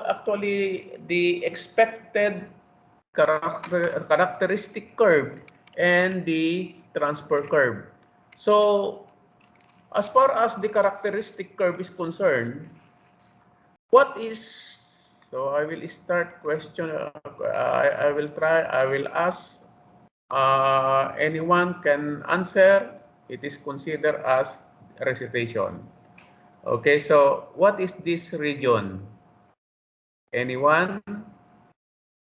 actually the expected characteristic curve and the transfer curve. So as far as the characteristic curve is concerned, what is, so I will start question, I will ask, anyone can answer, it is considered as recitation. Okay, so what is this region? Anyone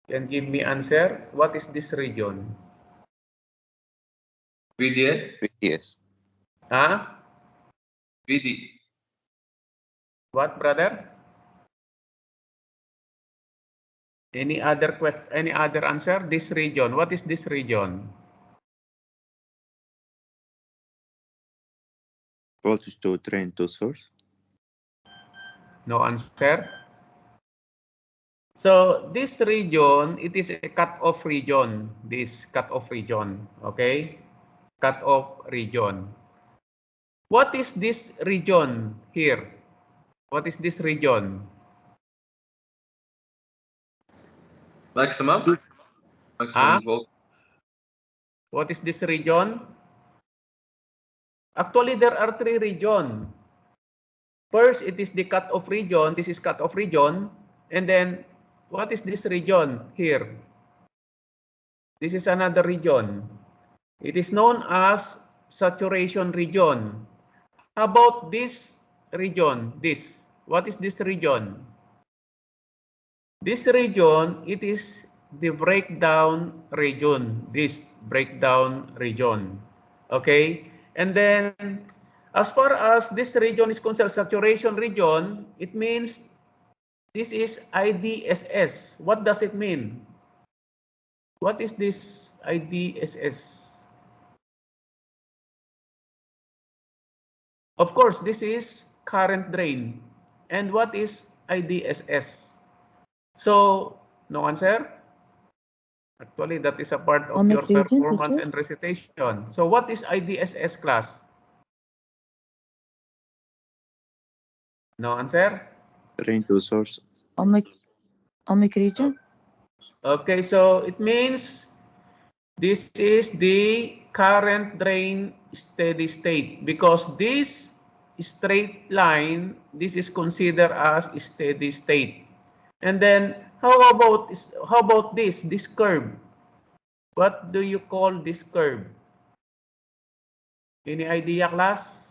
can give me answer? What is this region? VDS? Yes. Huh? VD. What, brother? Any other question? Any other answer? This region. What is this region? Voltage to drain to source. No answer. So this region, it is a cut-off region. This cut-off region. Okay, cut-off region. What is this region here? What is this region? Maximum? Maximum volt. What is this region? Actually, there are three regions. First, it is the cut-off region. This is cut-off region. And then, what is this region here? This is another region. It is known as saturation region. How about this region? This. What is this region? This region, it is the breakdown region. This breakdown region. Okay? And then, as far as this region is concerned, saturation region, it means this is IDSS. What does it mean? What is this IDSS? Of course, this is current drain. And what is IDSS? So, no answer? Actually, that is a part of your performance and recitation. So, what is IDSS, class? No answer? Drain to source. Ohmic region. Okay, so it means this is the current drain steady state because this straight line, this is considered as steady state. And then how about this curve? What do you call this curve? Any idea, class?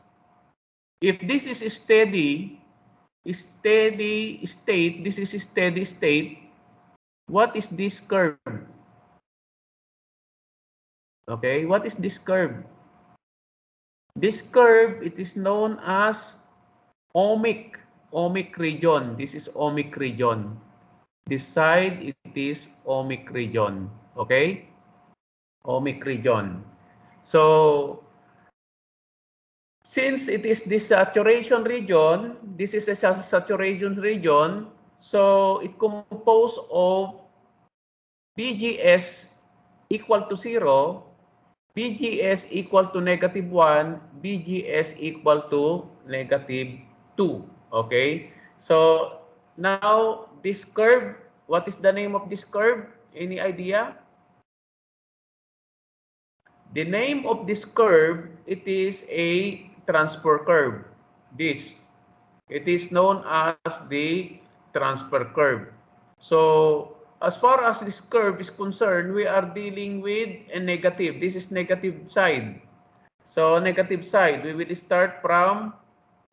If this is steady state, this is steady state. What is this curve? Okay, what is this curve? This curve, it is known as ohmic region. This is ohmic region. This side, it is ohmic region. Okay? Ohmic region. So, since it is this saturation region, this is a saturation region, so it composed of BGS equal to 0, BGS equal to -1, BGS equal to -2. Okay? So, now this curve, what is the name of this curve? Any idea? The name of this curve, it is a transfer curve. This. It is known as the transfer curve. So, as far as this curve is concerned, we are dealing with a negative. This is negative side. So, negative side, we will start from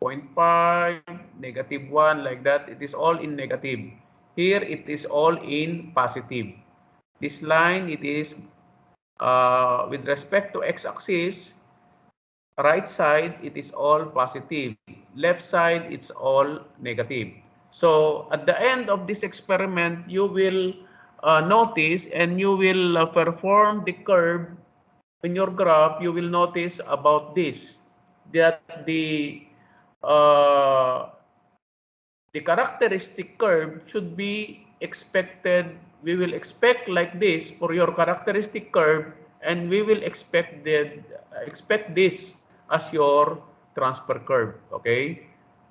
0.5, -1, like that. It is all in negative. Here, it is all in positive. This line, it is with respect to x-axis, right side, it is all positive. Left side, it's all negative. So at the end of this experiment, you will notice and you will perform the curve in your graph. You will notice about this, that the characteristic curve should be expected. We will expect like this for your characteristic curve, and we will expect this as your transfer curve. Okay,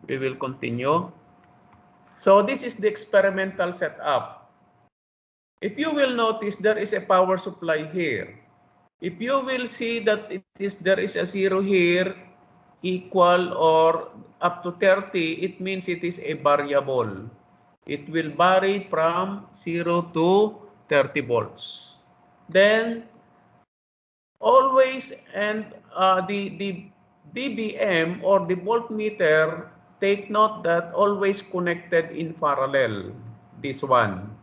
we will continue. So this is the experimental setup. If you will notice, there is a power supply here. If you will see that there is a 0 here, equal or up to 30, it means it is a variable. It will vary from 0 to 30 volts. Then always, and the dBm or the voltmeter, take note that always connected in parallel, this one.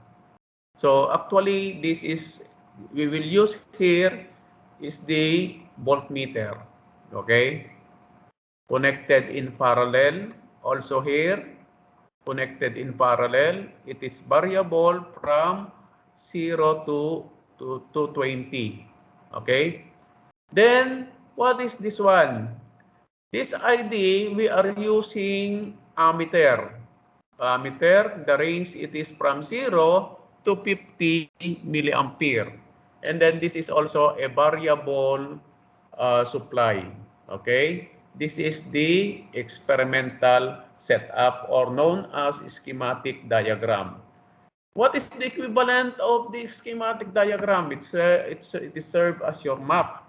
So actually this is, we will use here is the voltmeter, okay? Connected in parallel, also here, connected in parallel, it is variable from 0 to 20, okay? Then, what is this one? This ID, we are using ammeter. Ammeter, the range, it is from 0 to 50 milliampere. And then this is also a variable supply. Okay? This is the experimental setup, or known as schematic diagram. What is the equivalent of the schematic diagram? It is served as your map.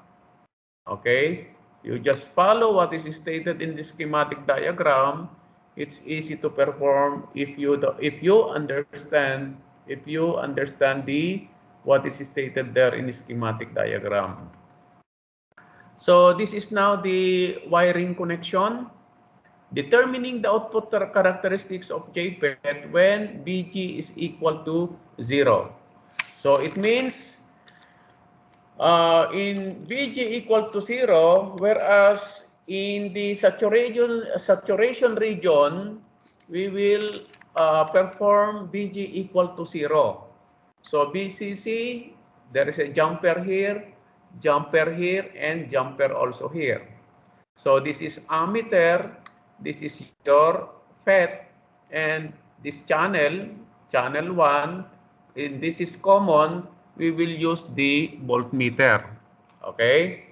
Okay, you just follow what is stated in the schematic diagram. It's easy to perform if you understand the what is stated there in the schematic diagram. So this is now the wiring connection, determining the output characteristics of JFET when BG is equal to 0. So it means in VG equal to 0, whereas in the saturation region, we will perform VG equal to 0. So BCC, there is a jumper here, and jumper also here. So this is ammeter, this is your FET, and this channel 1, and this is common, we will use the voltmeter. Okay,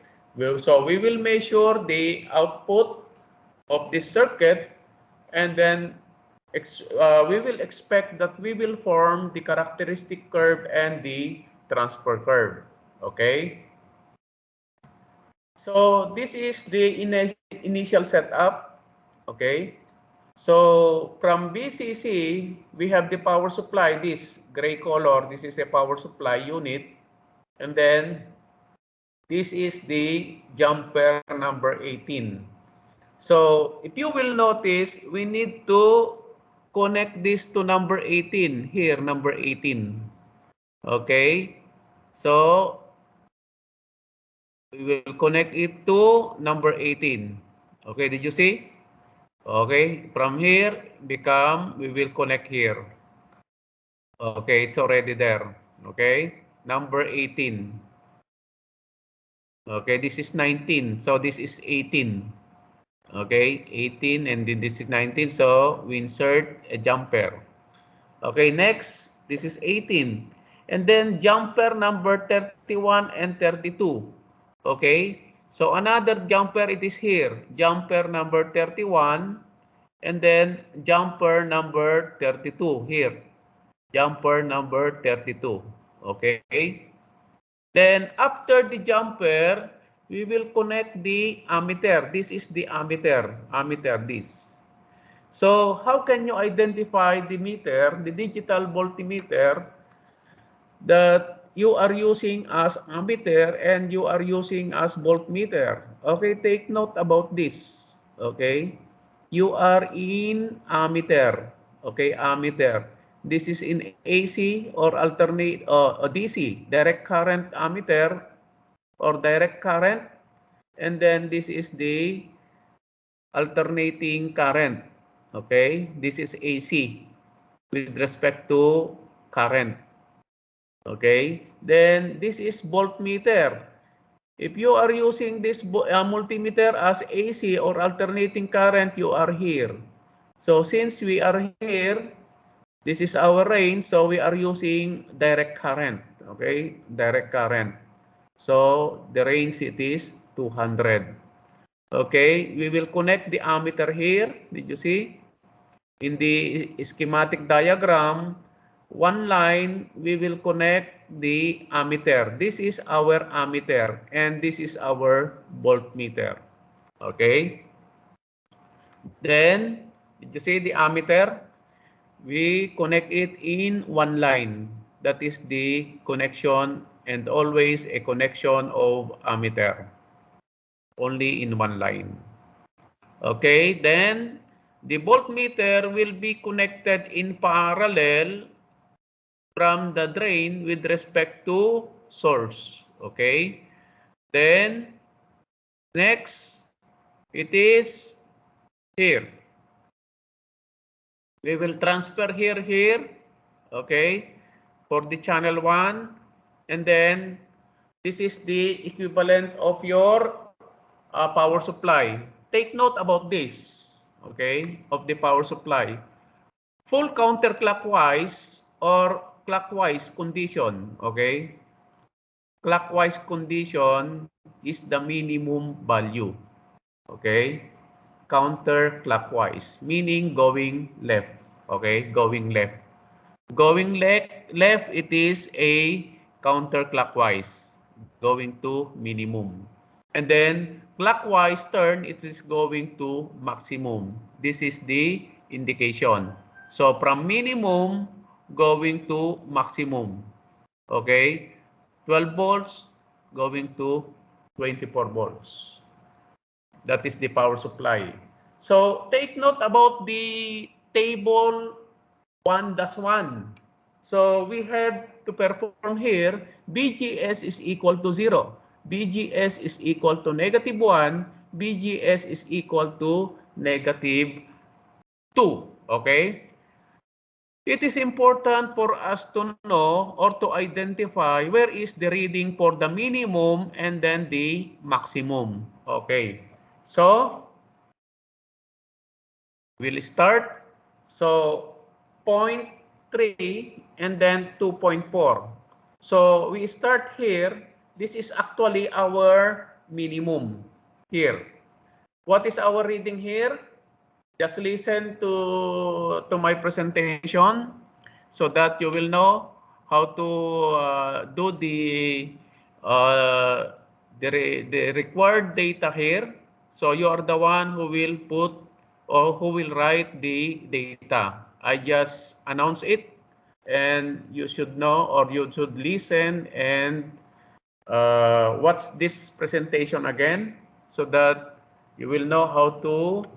so we will measure the output of this circuit, and then we will expect that we will form the characteristic curve and the transfer curve. Okay, so this is the initial setup. Okay, so from BCC, we have the power supply, this gray color, this is a power supply unit. And then this is the jumper number 18. So if you will notice, we need to connect this to number 18, here, number 18. Okay, so we will connect it to number 18. Okay, did you see? Okay, from here, we will connect here. Okay, it's already there. Okay, number 18. Okay, this is 19. So this is 18. Okay, 18, and then this is 19. So we insert a jumper. Okay, next, this is 18. And then jumper number 31 and 32. Okay, so another jumper, it is here. Jumper number 31. And then jumper number 32 here. Jumper number 32. Okay. Then after the jumper, we will connect the ammeter. This is the ammeter. Ammeter, this. So how can you identify the meter, the digital voltmeter that you are using as ammeter and you are using as voltmeter? Okay, take note about this. Okay, you are in ammeter. Okay, ammeter. This is in AC or alternate DC, direct current ammeter or direct current, and then this is the alternating current. Okay, this is AC with respect to current. Okay, then this is voltmeter. If you are using this multimeter as AC or alternating current, you are here. So since we are here, this is our range, so we are using direct current. Okay, direct current. So the range, it is 200. Okay, we will connect the ammeter here. Did you see? In the schematic diagram, one line we will connect the ammeter. This is our ammeter and this is our voltmeter. Okay. Then, did you see the ammeter? We connect it in one line. That is the connection, and always a connection of ammeter. Only in one line. Okay, then the voltmeter will be connected in parallel from the drain with respect to source. Okay, then next it is here. We will transfer here, okay, for the channel 1, and then this is the equivalent of your power supply. Take note about this, okay, of the power supply. Full counterclockwise or clockwise condition, okay? Clockwise condition is the minimum value, okay? Counterclockwise, meaning going left, okay? Going left. Going left, it is a counterclockwise, going to minimum. And then clockwise turn, it is going to maximum. This is the indication. So from minimum going to maximum. Okay? 12 volts going to 24 volts. That is the power supply. So take note about the table 1-1. So we have to perform here, BGS is equal to 0. BGS is equal to -1. BGS is equal to -2. Okay? It is important for us to know or to identify where is the reading for the minimum and then the maximum. Okay. So, we'll start. So, 0.3 and then 2.4. So, we start here. This is actually our minimum here. What is our reading here? Just listen to my presentation so that you will know how to do the required data here. So you are the one who will put or who will write the data. I just announce it, and you should know or you should listen and watch this presentation again so that you will know how to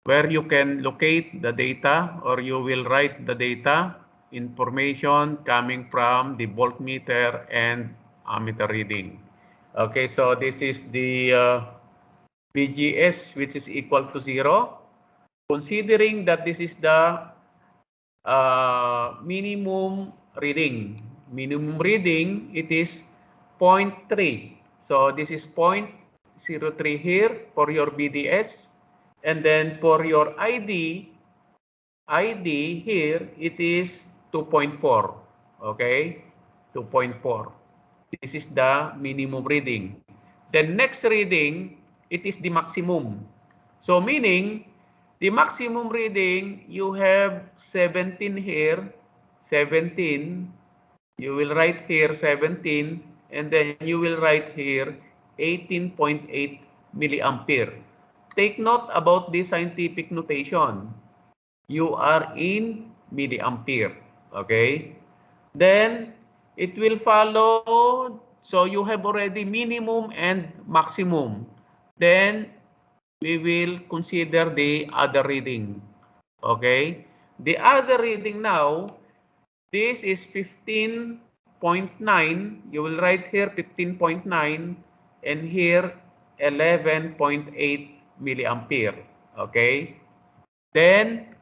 where you can locate the data, or you will write the data information coming from the voltmeter and ammeter reading. Okay, so this is the BGS, which is equal to 0. Considering that this is the minimum reading. Minimum reading, it is 0.3. So this is 0.03 here for your BDS. And then for your ID here, it is 2.4. Okay, 2.4. This is the minimum reading. The next reading, it is the maximum. So meaning, the maximum reading, you have 17 here, 17. You will write here 17, and then you will write here 18.8 milliampere. Take note about this scientific notation. You are in milliampere, okay? Then it will follow, so you have already minimum and maximum. Then we will consider the other reading, okay? The other reading now, this is 15.9. You will write here 15.9 and here 11.8 milliampere. Okay. Then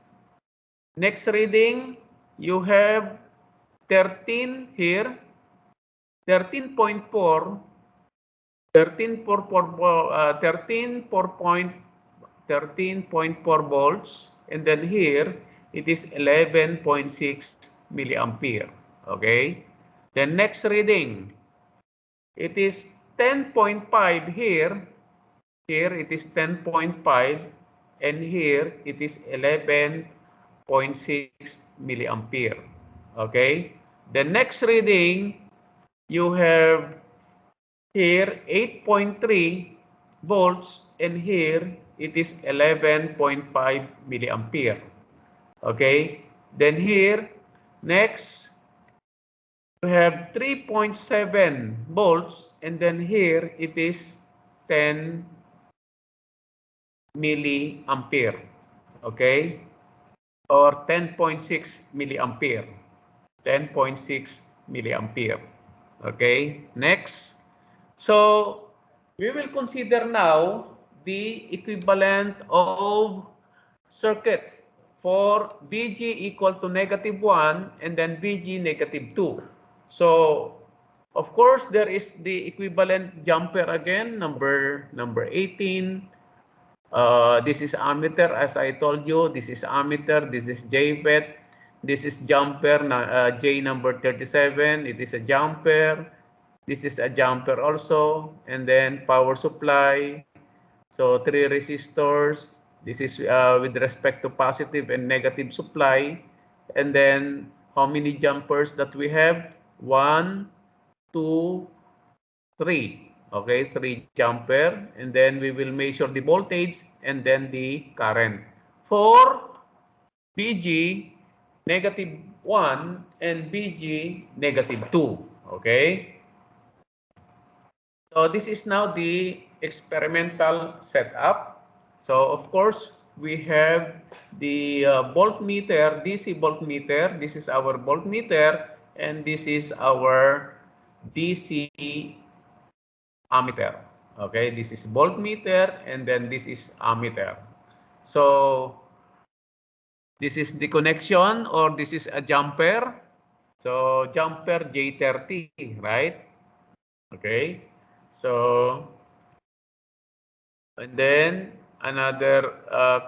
next reading, you have 13 here, 13.4, 13.4 volts, and then here it is 11.6 milliampere. Okay. The next reading, it is 10.5 here. Here it is 10.5, and here it is 11.6 milliampere. Okay. The next reading, you have here 8.3 volts, and here it is 11.5 milliampere. Okay. Then here, next, you have 3.7 volts, and then here it is 10 milliampere. Okay. Or 10.6 milliampere. 10.6 milliampere. Okay. Next. So we will consider now the equivalent of circuit for VG equal to -1 and then VG -2. So of course there is the equivalent jumper again, number 18. This is ammeter, as I told you. This is ammeter. This is JFET. This is jumper, J number 37. It is a jumper. This is a jumper also. And then power supply. So 3 resistors. This is with respect to positive and negative supply. And then how many jumpers that we have? 1, 2, 3. Okay, 3 jumper, and then we will measure the voltage and then the current. For VG -1 and VG -2. Okay. So this is now the experimental setup. So of course we have the voltmeter, DC voltmeter. This is our voltmeter, and this is our DC ammeter. Okay, this is voltmeter, and then this is ammeter. So this is the connection, or this is a jumper. So jumper J30, right? Okay. So and then another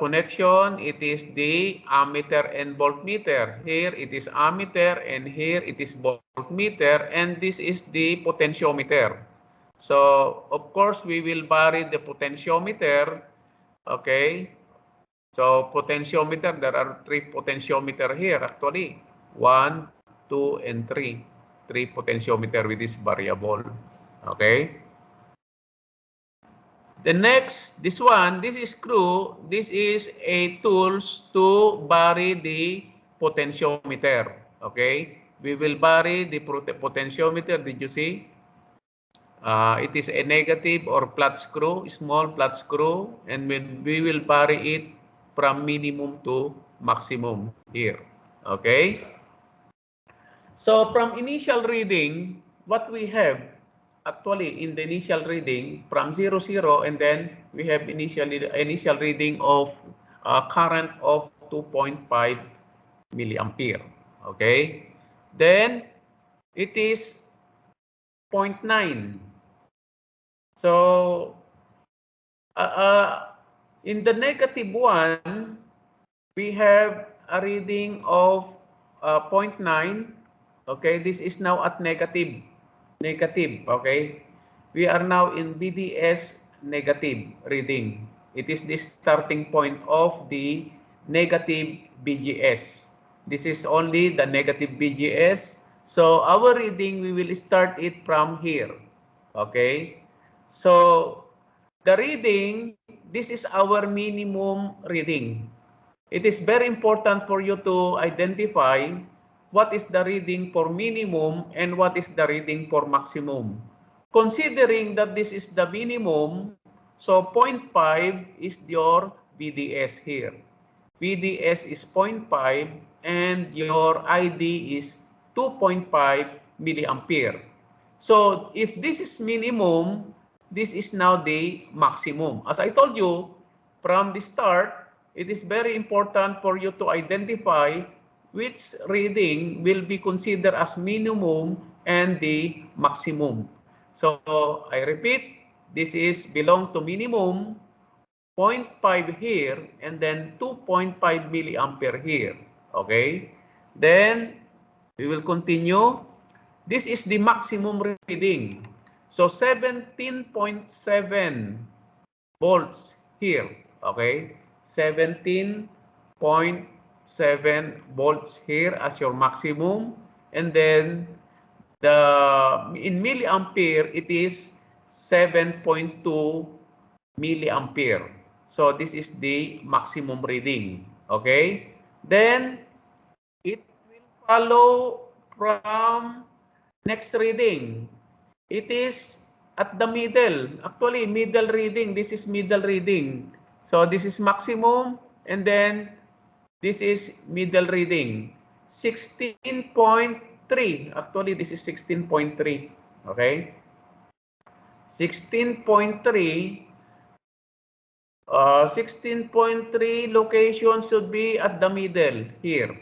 connection, it is the ammeter and voltmeter. Here it is ammeter, and here it is voltmeter, and this is the potentiometer. So of course we will vary the potentiometer. Okay. So potentiometer, there are 3 potentiometer here actually. 1, 2, and 3. 3 potentiometer with this variable. Okay. The next, this one, this is screw. This is a tools to vary the potentiometer. Okay. We will vary the potentiometer. Did you see? It is a negative or flat screw, small flat screw, and we will vary it from minimum to maximum here. Okay. So from initial reading, what we have actually in the initial reading from 0, 0, and then we have initial reading of current of 2.5 milliampere. Okay. Then it is 0.9. So in the -1, we have a reading of 0.9. Okay, this is now at negative. Okay, we are now in BDS negative reading. It is the starting point of the negative BGS. This is only the negative BGS. So our reading, we will start it from here. Okay. So the reading, this is our minimum reading. It is very important for you to identify what is the reading for minimum and what is the reading for maximum. Considering that this is the minimum, so 0.5 is your VDS here. VDS is 0.5 and your ID is 2.5 milliampere. So if this is minimum, this is now the maximum. As I told you from the start, it is very important for you to identify which reading will be considered as minimum and the maximum. So I repeat, this is belong to minimum, 0.5 here, and then 2.5 milliampere here. Okay. Then we will continue. This is the maximum reading. So 17.7 volts here. Okay. 17.7 volts here as your maximum, and then in milliampere it is 7.2 milliampere. So this is the maximum reading. Okay, then it will follow from next reading. It is at the middle. Actually, middle reading. This is middle reading. So this is maximum, and then this is middle reading. 16.3. Actually, this is 16.3. Okay. 16.3. 16.3 location should be at the middle here.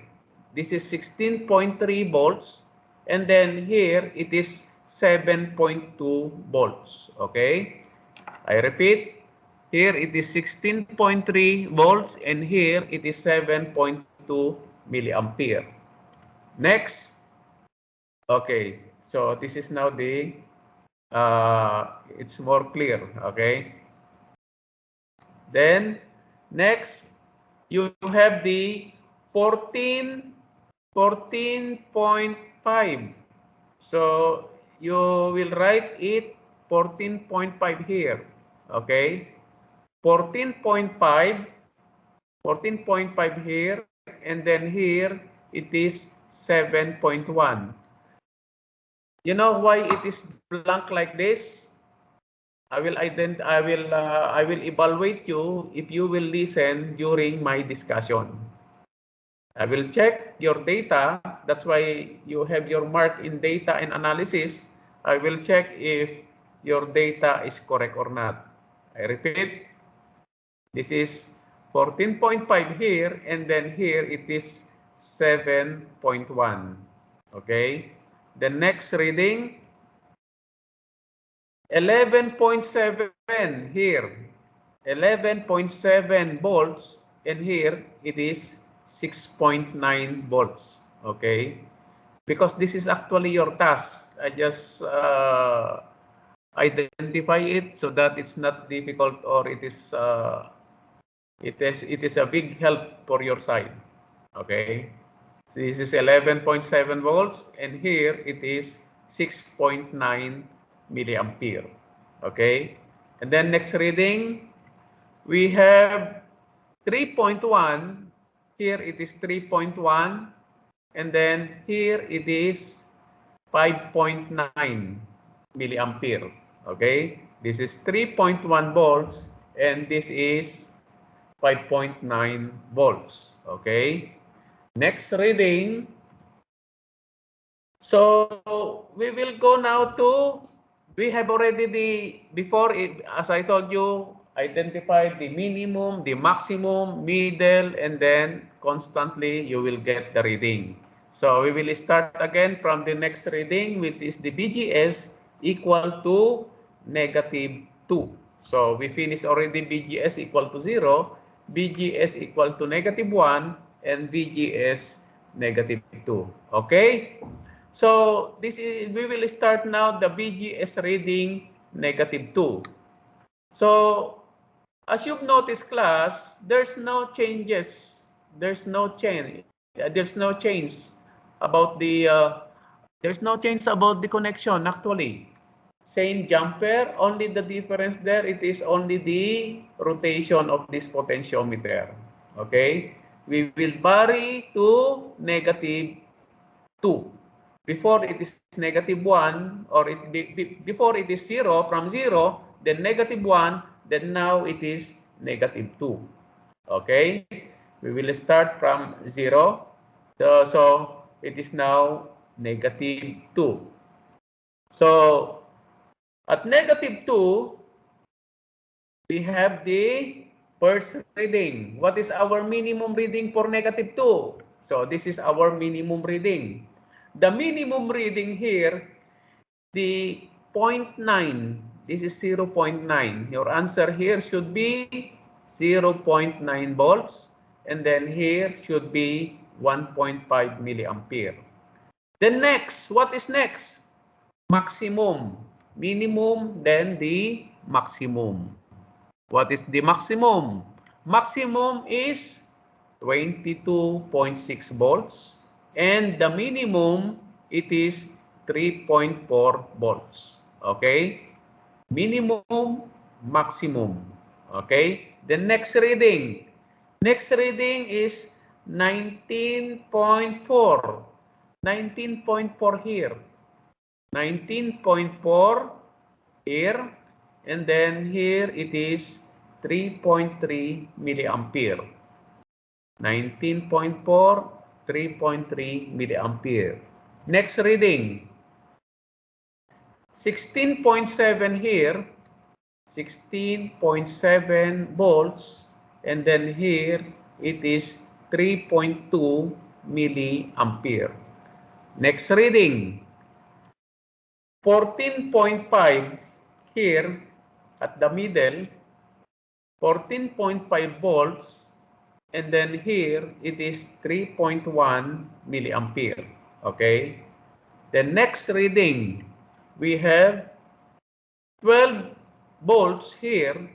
This is 16.3 volts, and then here it is 7.2 volts. Okay, I repeat, here it is 16.3 volts, and here it is 7.2 milliampere. Next. Okay, so this is now the it's more clear. Okay, then next you have the 14.5. So you will write it 14.5 here. Okay, 14.5 here, and then here it is 7.1. You know why it is blank like this? I will evaluate you if you will listen during my discussion. I will check your data. That's why you have your mark in data and analysis. I will check if your data is correct or not. I repeat, this is 14.5 here, and then here it is 7.1. Okay. The next reading, 11.7 here, 11.7 volts, and here it is 6.9 volts. Okay, because this is actually your task. I just identify it so that it's not difficult, or it is a big help for your side. Okay, so this is 11.7 volts, and here it is 6.9 milliampere. Okay, and then next reading, we have 3.1. Here it is 3.1, and then here it is 5.9 milliampere. Okay, this is 3.1 volts, and this is 5.9 volts. Okay, next reading. So we will go now to, we have already as I told you, identified the minimum, the maximum, middle, and then constantly you will get the reading. So we will start again from the next reading, which is the BGS equal to -2. So we finished already BGS equal to 0, BGS equal to -1, and BGS -2. Okay? So we will start now the BGS reading -2. So as you've noticed, class, there's no changes. There's no change. There's no change about the connection actually. Same jumper, only the difference there, it is only the rotation of this potentiometer. Okay, we will vary to -2. Before it is -1, or before it is 0, from 0, then -1, then now it is -2. Okay, we will start from 0. So it is now -2. So at -2, we have the first reading. What is our minimum reading for -2? So this is our minimum reading. The minimum reading here, the 0.9, this is 0.9. Your answer here should be 0.9 volts, and then here should be 1.5 milliampere. Then next, what is next? Maximum. Minimum, then the maximum. What is the maximum? maximum is 22.6 volts, and the minimum it is 3.4 volts. Okay, minimum, maximum. Okay, the next reading is 19.4. 19.4 here, 19.4 here, and then here it is 3.3 milliampere. 19.4, 3.3 milliampere. Next reading, 16.7 here, 16.7 volts, and then here it is 3.2 milliampere. Next reading, 14.5 here at the middle, 14.5 volts, and then here it is 3.1 milliampere. Okay. The next reading, we have 12 volts here,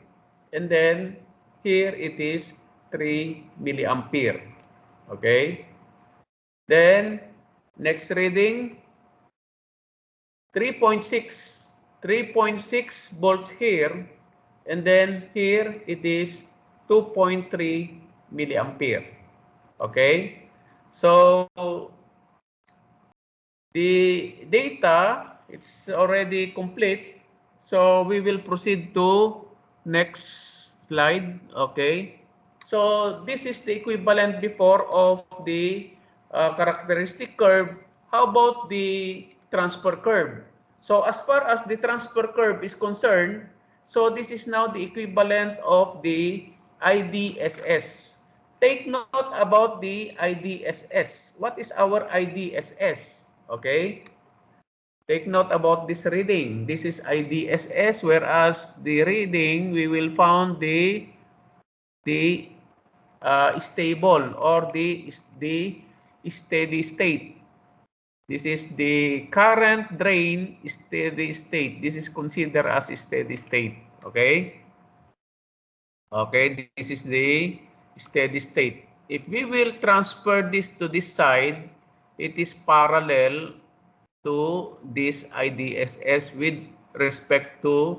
and then here it is 3 milliampere. Okay. Then next reading, 3.6 volts here, and then here it is 2.3 milliampere. Okay, so the data, it's already complete, so we will proceed to next slide. Okay, so this is the equivalent before of the characteristic curve. How about the transfer curve? So as far as the transfer curve is concerned, so this is now the equivalent of the IDSS. Take note about the IDSS. What is our IDSS? Okay. Take note about this reading. This is IDSS, whereas the reading we will found the stable or the steady state. This is the current drain steady state. This is considered as steady state. Okay. Okay, this is the steady state. If we will transfer this to this side, it is parallel to this IDSS with respect to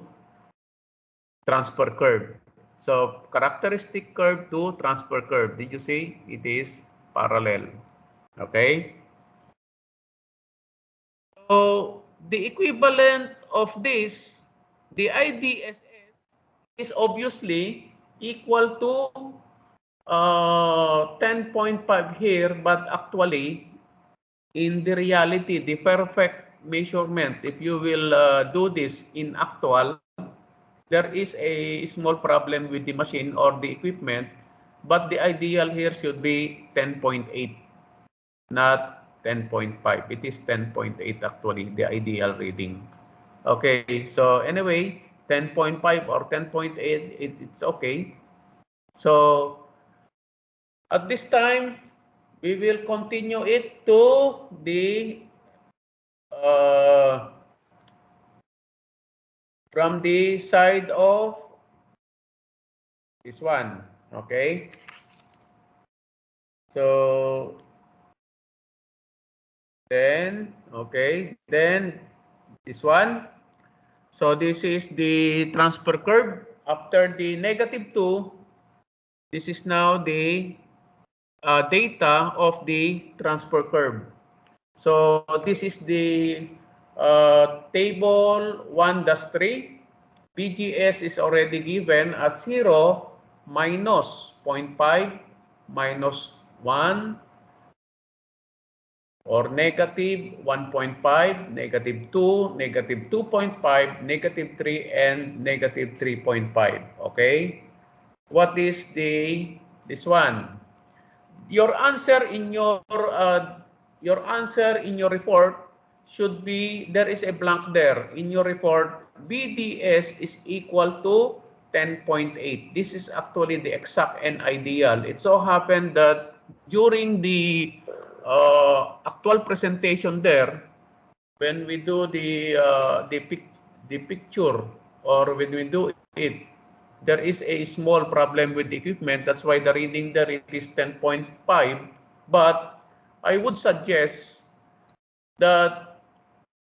transfer curve. So characteristic curve to transfer curve. Did you see? It is parallel. Okay. So the equivalent of this, the IDSS is obviously equal to 10.5 here, but actually in the reality, the perfect measurement, if you will do this in actual, there is a small problem with the machine or the equipment, but the ideal here should be 10.8, not 10.5. It is 10.8 actually, the ideal reading. Okay, so anyway, 10.5 or 10.8, it's okay. So at this time, we will continue it to the from the side of this one. Okay. So then, okay, then this one. So this is the transfer curve. After the -2, this is now the data of the transfer curve. So this is the table 1-3. PGS is already given as 0, minus 0.5, minus 1, or negative 1.5, negative 2, negative 2.5, negative 3, and negative 3.5. Okay? What is this one? Your answer in your report should be, there is a blank there in your report. BDS is equal to 10.8. This is actually the exact and ideal. It so happened that during the actual presentation there, when we do the picture, or when we do it, there is a small problem with the equipment. That's why the reading there it is 10.5. But I would suggest that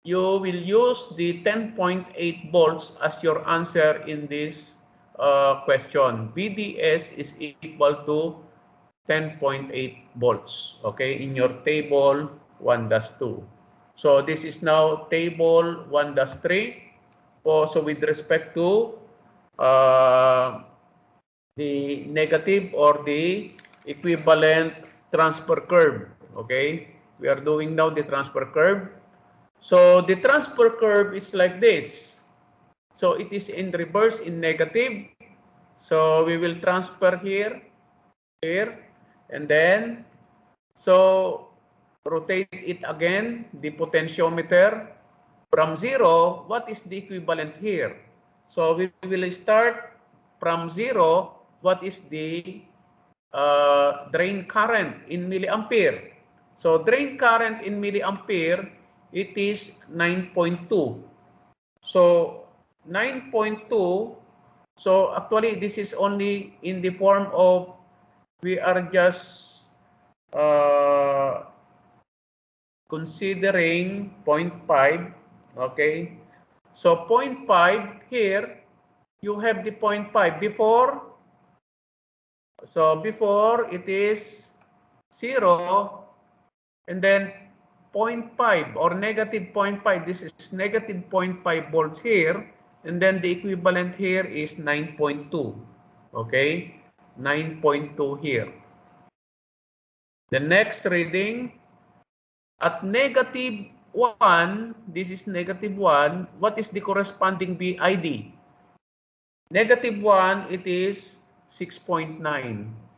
you will use the 10.8 volts as your answer in this question. VDS is equal to 10.8 volts, okay, in your table 1-2. So this is now table 1-3. So with respect to the negative or the equivalent transfer curve, okay? We are doing now the transfer curve. So the transfer curve is like this. So it is in reverse in negative. So we will transfer here, and then, so rotate it again, the potentiometer. From 0, what is the equivalent here? So we will start from 0, what is the drain current in milliampere? So drain current in milliampere, it is 9.2. So 9.2, so actually this is only in the form of, we are just considering 0.5, okay? So 0.5 here, you have the 0.5 before. So before it is 0, and then 0.5 or negative 0.5, this is negative 0.5 volts here, and then the equivalent here is 9.2, okay? 9.2 here. The next reading, at negative 1, this is negative 1, what is the corresponding BID? Negative 1, it is 6.9.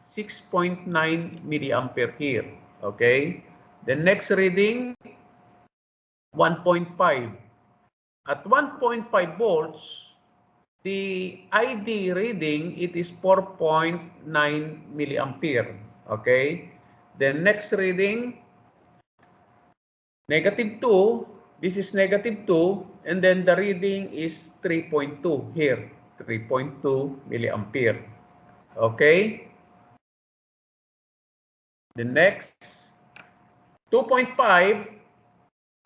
6.9 milliampere here. Okay? The next reading, 1.5. At 1.5 volts, the ID reading, it is 4.9 milliampere. Okay? The next reading, negative 2, this is negative 2, and then the reading is 3.2 here, 3.2 milliampere. Okay? The next, 2.5,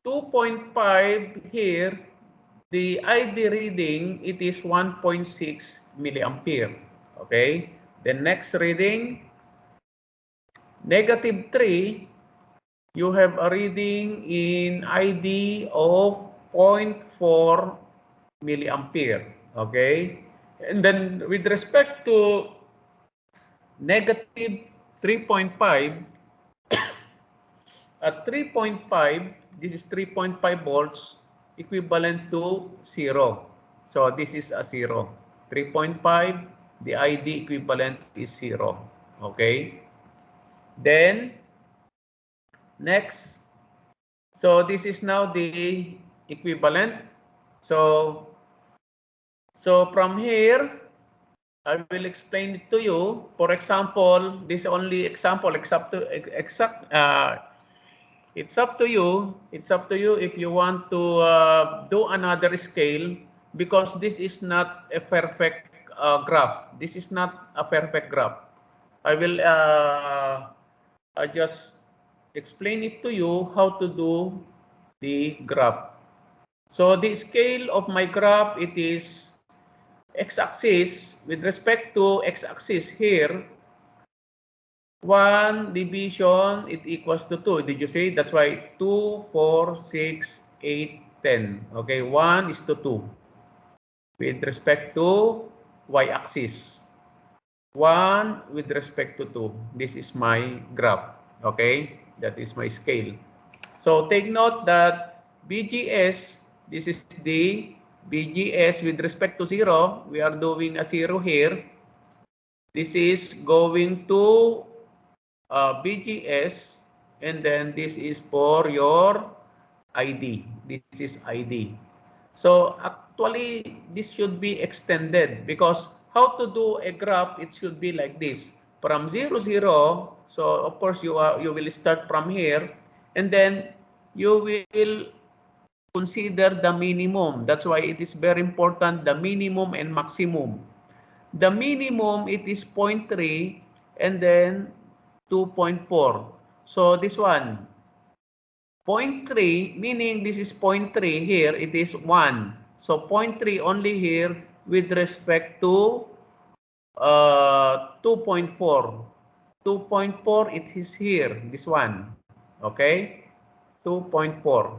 2.5 here, the ID reading, it is 1.6 milliampere. Okay? The next reading, negative 3, you have a reading in ID of 0.4 milliampere. Okay? And then with respect to negative 3.5, at 3.5, this is 3.5 volts, equivalent to 0. So this is a 0. 3.5, the ID equivalent is 0. Okay? Then, next, so this is now the equivalent. So from here, I will explain it to you. For example, this only example, it's up to you. It's up to you if you want to do another scale, because this is not a perfect graph. This is not a perfect graph. I will just explain it to you how to do the graph. So the scale of my graph, it is x-axis. With respect to x-axis here, 1 division, it equals to 2. Did you see? That's why 2, 4, 6, 8, 10. Okay, 1 is to 2. With respect to y-axis. 1 with respect to 2. This is my graph. Okay, that is my scale. So take note that BGS, this is the BGS with respect to 0. We are doing a 0 here. This is going to BGS, and then this is for your ID. This is ID. So actually, this should be extended, because how to do a graph, it should be like this. From 0, 0, so of course you will start from here, and then you will consider the minimum. That's why it is very important, the minimum and maximum. The minimum, it is 0.3 and then 2.4. So this one, 0.3, meaning this is 0.3 here, it is 1. So 0.3 only here with respect to 2.4. 2.4, it is here, this one. Okay? 2.4.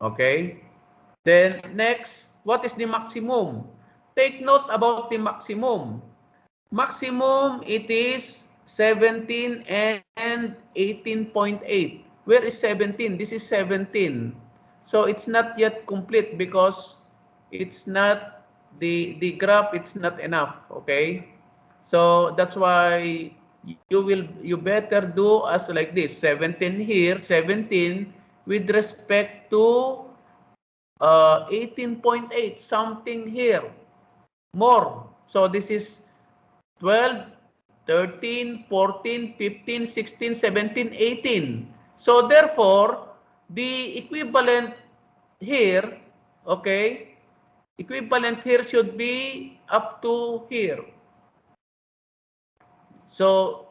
Okay? Then next, what is the maximum? Take note about the maximum. Maximum, it is 17 and 18.8. Where is 17? This is 17. So it's not yet complete because it's not the graph, it's not enough. Okay? So that's why you better do as like this. 17 here, 17 with respect to 18.8, something here more. So this is 12, 13, 14, 15, 16, 17, 18. So therefore, the equivalent here, okay, equivalent here should be up to here. So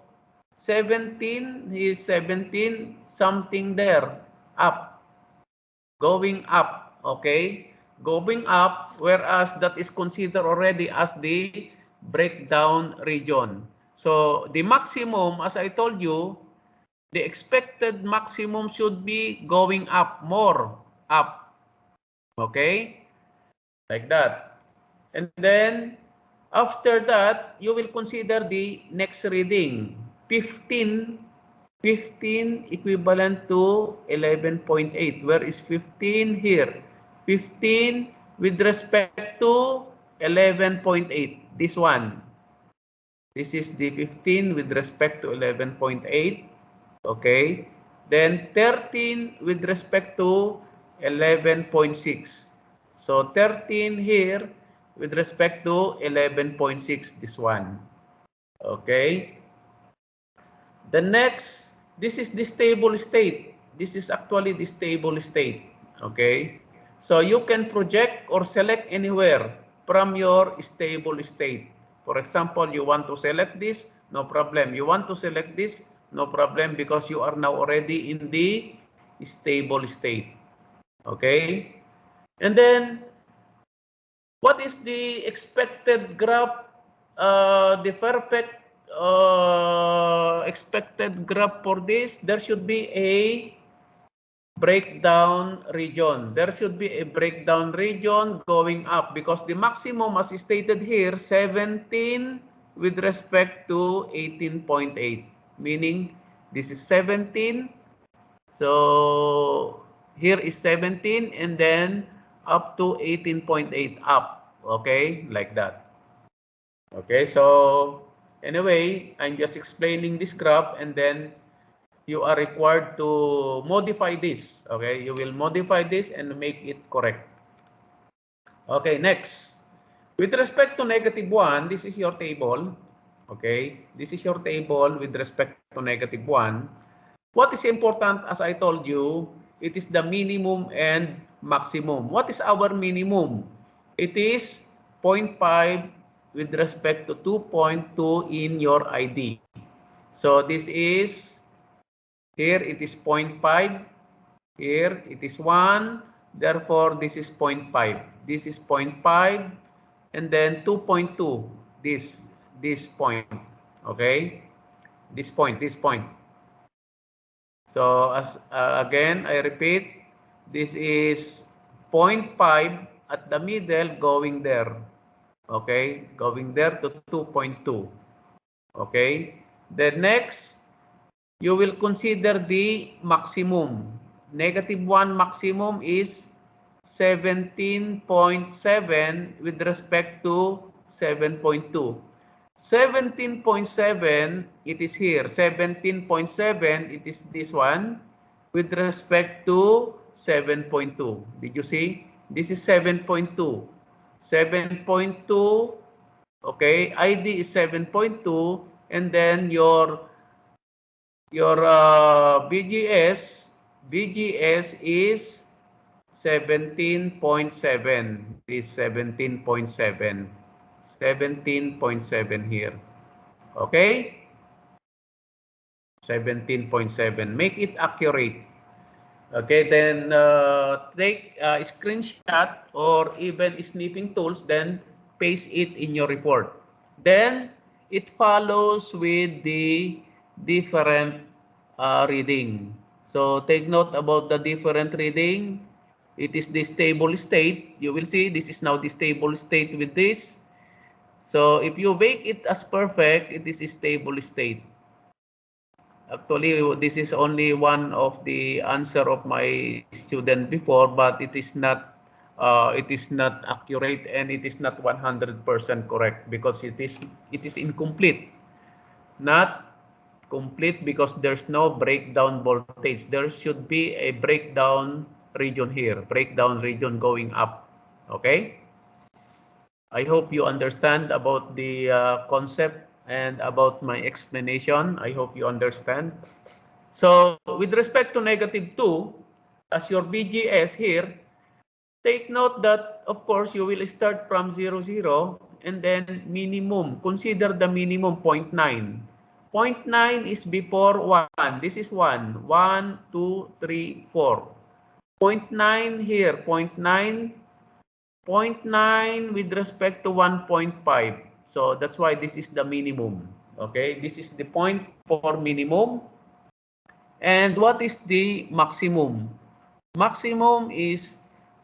17 is 17, something there, up, going up, okay, going up, whereas that is considered already as the breakdown region. So the maximum, as I told you, the expected maximum should be going up, more up, okay, like that. And then after that, you will consider the next reading, 15 equivalent to 11.8. Where is 15 here? 15 with respect to 11.8. This one. This is the 15 with respect to 11.8. Okay. Then 13 with respect to 11.6. So 13 here with respect to 11.6. This one. Okay. The next, this is the stable state. This is actually the stable state. Okay. So you can project or select anywhere from your stable state. For example, you want to select this, no problem. You want to select this, no problem, because you are now already in the stable state. Okay. And then, what is the expected graph? The perfect expected graph for this, there should be a breakdown region. There should be a breakdown region going up because the maximum, as stated here, 17 with respect to 18.8, meaning this is 17. So here is 17 and then up to 18.8 up. Okay, like that. Okay, so anyway, I'm just explaining this graph and then you are required to modify this. Okay, you will modify this and make it correct. Okay, next. With respect to -1, this is your table. Okay, this is your table with respect to -1. What is important, as I told you, it is the minimum and maximum. What is our minimum? It is 0.5 with respect to 2.2 in your ID. So this is, here it is 0.5, here it is 1, therefore this is 0.5. This is 0.5 and then 2.2, this point, okay? This point. So as again, I repeat, this is 0.5 at the middle going there. Okay, going there to 2.2. Okay, then next, you will consider the maximum. -1 maximum is 17.7 with respect to 7.2. 17.7, it is here. 17.7, it is this one with respect to 7.2. Did you see? This is 7.2. 7.2, okay, ID is 7.2, and then your BGS is 17.7. This 17.7. 17.7 here. Okay? 17.7. Make it accurate. Okay, then take a screenshot or even snipping tools, then paste it in your report. Then it follows with the different reading. So take note about the different reading. It is the stable state. You will see this is now the stable state with this. So if you make it as perfect, it is a stable state. Actually, this is only one of the answer of my student before, but it is not accurate and it is not 100% correct because it is incomplete. Not complete because there's no breakdown voltage. There should be a breakdown region here, breakdown region going up. Okay? I hope you understand about the concept and about my explanation. I hope you understand. So with respect to -2, as your BGS here, take note that of course you will start from 0, 0 and then minimum. Consider the minimum 0.9. 0.9 is before 1. This is 1. 1, 2, 3, 4. 0.9 here. 0.9. 0.9 with respect to 1.5. So that's why this is the minimum. Okay, this is the point for minimum. And what is the maximum? Maximum is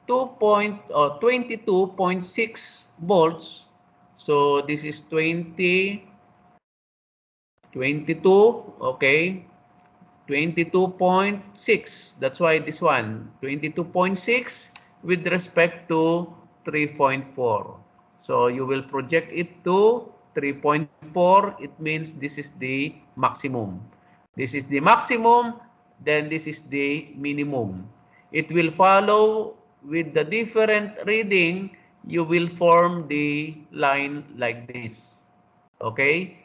22.6 volts. So this is 22, okay, 22.6. That's why this one, 22.6 with respect to 3.4. So you will project it to 3.4. It means this is the maximum. This is the maximum, then this is the minimum. It will follow with the different reading. You will form the line like this. Okay?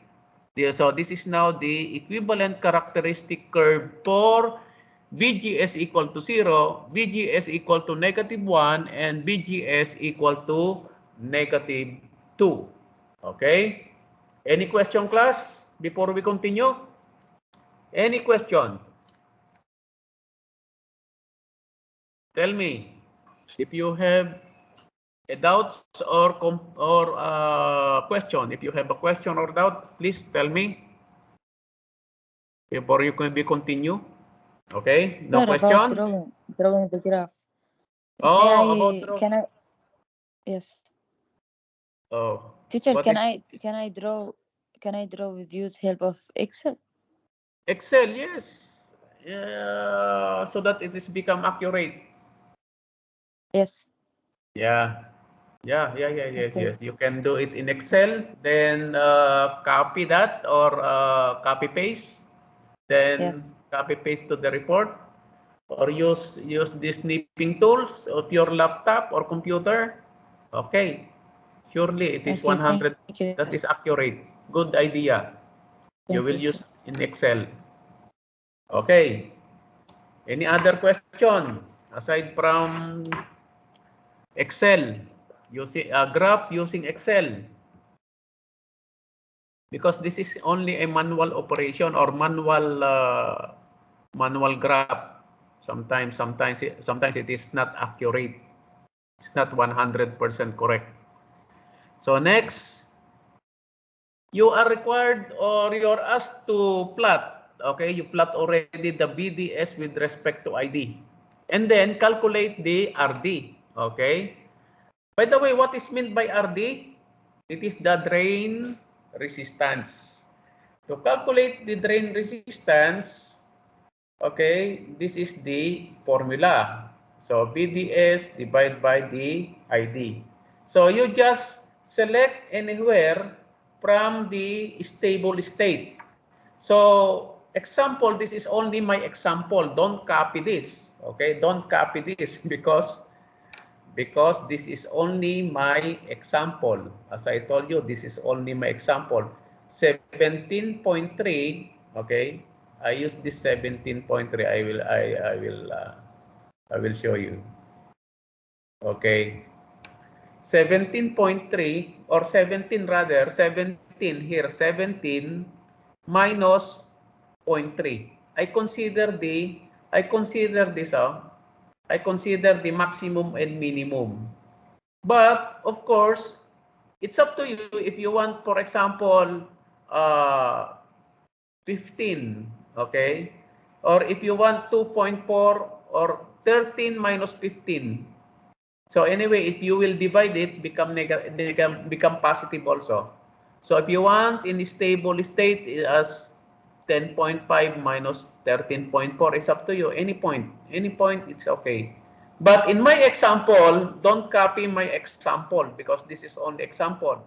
So this is now the equivalent characteristic curve for VGS equal to 0, VGS equal to -1, and VGS equal to -2. Okay? Any question, class, before we continue? Any question? Tell me if you have a doubt or question. If you have a question or doubt, please tell me before you can continue. Okay, no Sir, question? about drawing the graph. Oh, about draw. Can I? Yes. Oh, Teacher, what can is I draw? Can I draw with use help of Excel? Excel? Yes, so that it is become accurate. Yes. Yeah, yes, Okay. yes. You can do it in Excel, then copy that or copy paste, then Yes. copy paste to the report, or use the snipping tools of your laptop or computer. Okay, surely it is Okay. 100. Thank you. That is accurate. Good idea. You Thank will you, sir. use in Excel. Okay. Any other question aside from Excel? Using a graph using Excel. Because this is only a manual operation or manual graph. Sometimes it is not accurate. It's not 100% correct. So next, you are required or you're asked to plot. Okay, you plot already the BDS with respect to ID. And then calculate the RD. Okay. By the way, what is meant by RD? It is the drain resistance. To calculate the drain resistance, okay, this is the formula. So BDS divided by the ID. So you just select anywhere from the stable state. So example, this is only my example. Don't copy this. Okay, don't copy this because this is only my example. As I told you, this is only my example. 17.3, okay? I use this 17.3. I will show you. Okay. 17.3 or 17 rather, 17 here, 17 minus 0.3. I consider this, I consider the maximum and minimum. But of course, it's up to you if you want, for example, 15, okay? Or if you want 2.4 or 13 minus 15. So anyway, if you will divide it, become positive also. So if you want in stable state as 10.5 minus 13.4, it's up to you. Any point, it's okay. But in my example, don't copy my example because this is only example.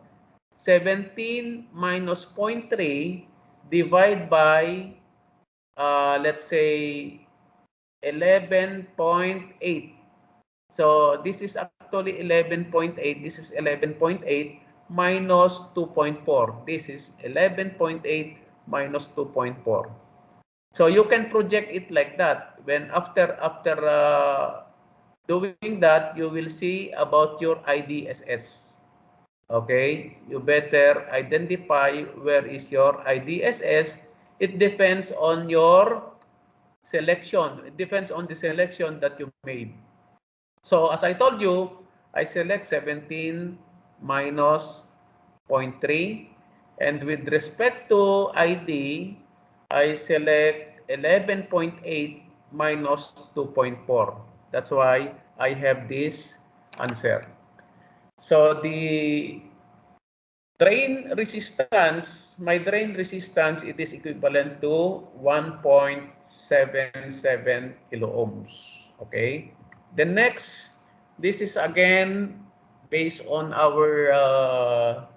17 minus 0.3 divide by, let's say, 11.8. So this is actually 11.8. This is 11.8 minus 2.4. This is 11.8 minus 2.4. So you can project it like that. When after doing that, you will see about your IDSS. Okay, you better identify where is your IDSS. It depends on your selection. It depends on the selection that you made. So as I told you, I select 17 minus 0.3. And with respect to ID, I select 11.8 minus 2.4. That's why I have this answer. So the drain resistance, my drain resistance, it is equivalent to 1.77 kilo ohms. Okay. The next, this is again based on our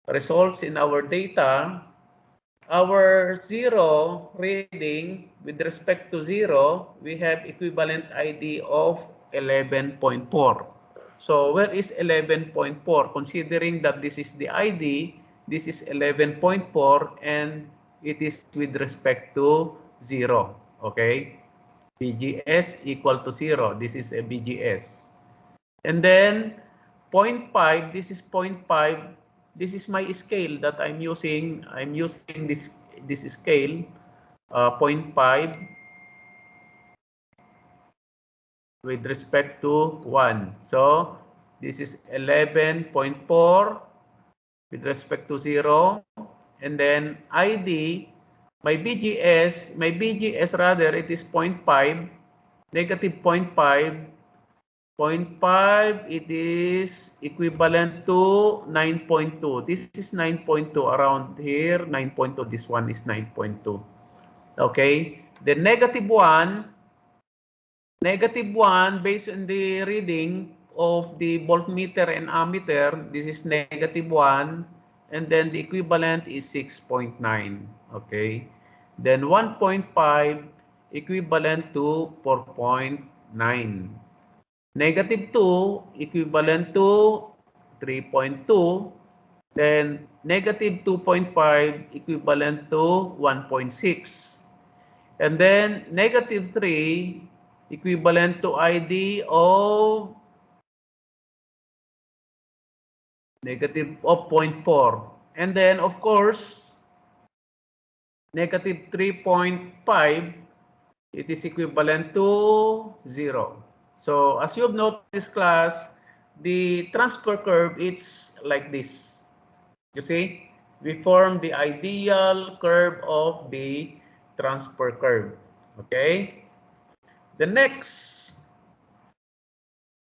results in our data. Our zero reading, with respect to zero, we have equivalent ID of 11.4. So where is 11.4? Considering that this is the ID, this is 11.4 and it is with respect to zero. Okay? BGS equal to 0. This is a BGS. And then 0.5, this is 0.5. This is my scale that I'm using. I'm using this scale, 0.5 with respect to 1. So this is 11.4 with respect to 0. And then ID, my BGS rather, it is 0.5, negative 0.5. 0.5, it is equivalent to 9.2. This is 9.2 around here, 9.2. This one is 9.2. Okay. The negative 1 based on the reading of the voltmeter and ammeter, this is negative 1. And then the equivalent is 6.9. Okay. Then 1.5 equivalent to 4.9. Negative 2 equivalent to 3.2. Then negative 2.5 equivalent to 1.6. And then negative 3 equivalent to ID of negative of 0.4. And then of course, negative 3.5, it is equivalent to 0. So as you've noticed, class, the transfer curve, it's like this. You see, we form the ideal curve of the transfer curve. Okay. The next,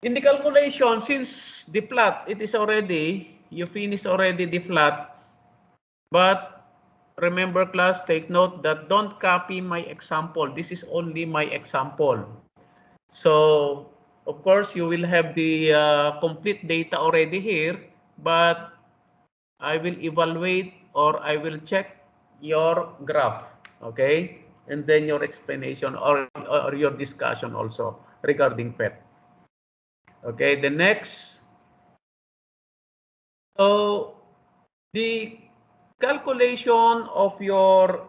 in the calculation, since the plot, it is already, you finish already the plot, but remember, class, take note that don't copy my example. This is only my example. So, of course, you will have the complete data already here, but I will evaluate or I will check your graph, okay? And then your explanation or your discussion also regarding FET. Okay, the next. So, the calculation of your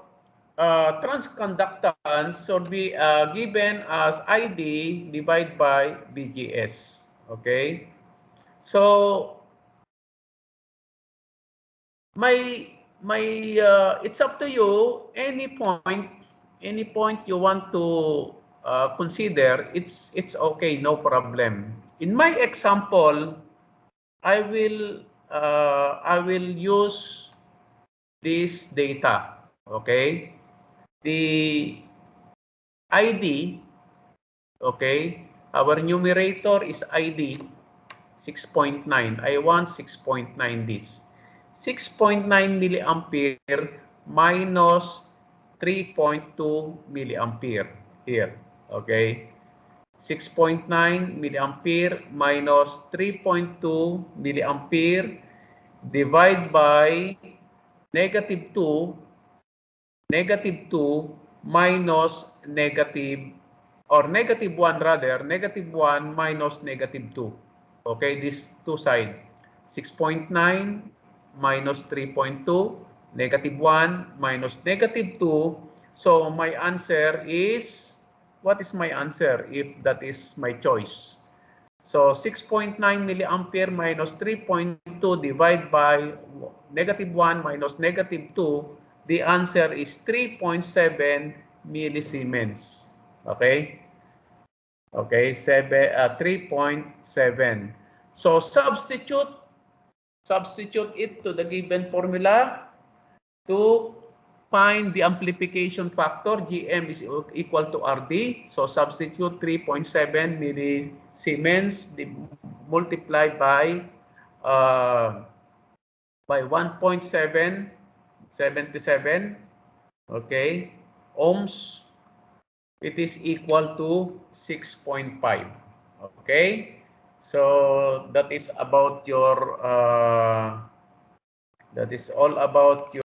transconductance should be given as ID divided by BGS. Okay. So it's up to you. Any point you want to consider, it's okay, no problem. In my example, I will use this data. Okay, the ID. Okay, our numerator is ID 6.9. I want 6.9 this. 6.9 milliampere minus 3.2 milliampere here. Okay. 6.9 milliampere minus 3.2 milliampere divide by negative 2 minus negative, or negative 1 rather, negative 1 minus negative 2. Okay, these two sides. 6.9 minus 3.2, negative 1 minus negative 2. So my answer is, what is my answer if that is my choice? So 6.9 milliampere minus 3.2 divided by negative 1 minus negative 2, the answer is 3.7 millisiemens. Okay? Okay, 3.7. So substitute it to the given formula to find the amplification factor. GM is equal to RD. So substitute 3.7 millisiemens multiplied by 1.777, okay, ohms. It is equal to 6.5. Okay, so that is about your that is all about your